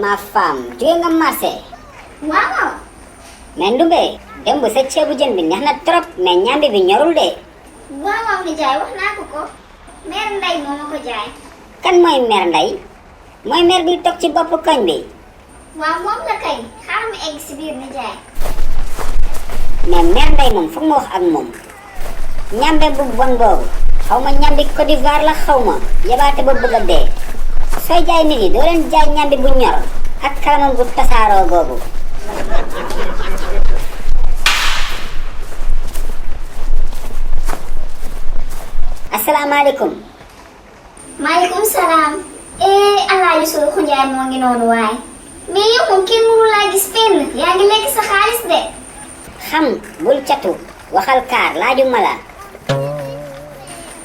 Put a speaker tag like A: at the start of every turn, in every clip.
A: ma femme jóge nga marché.
B: waaw.
A: mais Ndumbe démb sa ceebu jën bi neex na trop mais ñambi bi ñorul de.
B: waaw nijaay wax naa ko ko. mère Ndeye moo ma ko jaay.
A: kan mooy mère Ndeye mooy mère bi toog ci boppu koñ bi.
B: waaw moom la kay xaaral ma egg si biir nijaay.
A: mais mère Ndeye moom foog ma wax ak moom. ñambe bu bon boobu xaw ma ñambi Côte d'Ivoire la xaw ma yabaate ba bëgg a dee. sooy jaay nit yi doo leen jaay ñambi bu ñor ak kalamam bu tasaaroo googu. asalaamaaleykum.
B: maaleykum salaam. Alaaji Suluxu Njaay moo ngi noonu waay. mais yow moom kenn mënu laa gis fenn yaa ngi lekk sa xaalis de.
A: xam bul catu waxal kaar laaju ma la.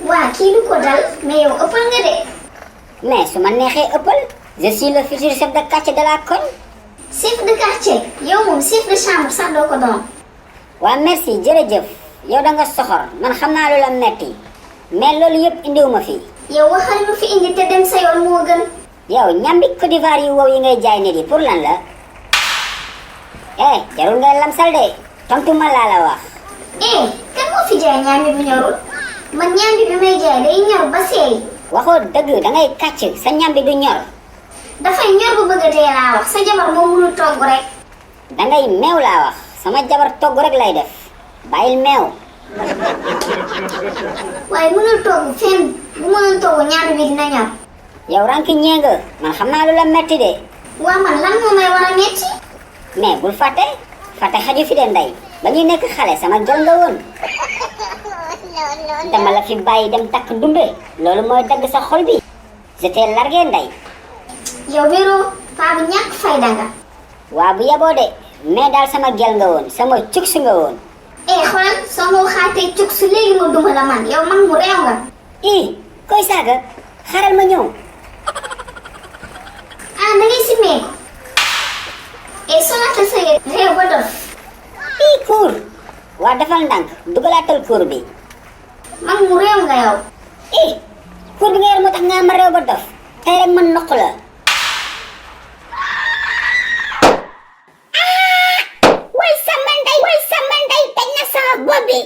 B: waa kii du ko dal mais yow ëppal nga de.
A: mais su ma neexee ëppal je suis le futur chef de quartier de la koñ.
B: chef de quartier yow moom chef de chambre sax doo ko doon.
A: waa merci jërëjëf yow da nga soxor man xam naa lu la metti mais loolu yëpp indiwuma fi.
B: yow waxal lu fi indi te dem sa yoon moo gën.
A: yow ñambi Côte d'Ivoire yu wow yi ngay jaay nit yi pour lan la. jarul ngay lamsal de tontu ma laa la wax.
B: kan moo fi jaay ñaambi bu ñorul man ñaambi bi may jaay day ñor ba seey.
A: waxoo dëgg da ngay kàcc sa ñambi du ñor.
B: dafay ñor bu bëgg a dee laa wax sa jabar moo mënul togg rek.
A: da ngay meew laa wax sama jabar togg rek lay def bàyyil meew.
B: waaye mënul togg fenn bu mënul togg ñaambi bi dina ñor.
A: yow ranki ñee nga man xam naa lu la metti de.
B: waa man lan moo may war a metti.
A: mais bul fàtte xaju fi de Ndey ba ñuy nekk xale sama jol nga woon. dama la fi bàyyi dem takk Ndumbe loolu mooy dagg sa xol bi. je t'ai largué Ndey.
B: yow wéroo paa bu ñàkk fayda nga.
A: waa bu yaboo de mais daal sama gel nga woon sama cuks nga woon.
B: xoolal soo ma waxaatee cuk su léegi ma duma la man yow man mu réew nga.
A: koy saaga xaaral ma ñëw.
B: da ngay simmeeku. sonatal sa réew ba dof.
A: kuur waa defal ndànk dugalaatal kuur bi.
B: man mu réew nga yow.
A: kuur bi nga yor moo tax nga ma réew ba dof tey rek man noq la. way sama ndey teg na sama bopp bi.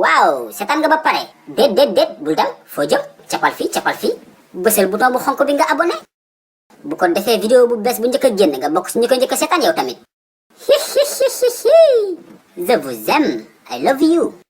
A: waaw seetaan nga ba pare. déet bul dem foo jëm capal fii bësal bouton bu xonk bi nga abonné bu ko defee vidéo bu bees bu njëkk a génn nga bokk si ñu ko njëkk a seetaan yow tamit. je vous aime I love you.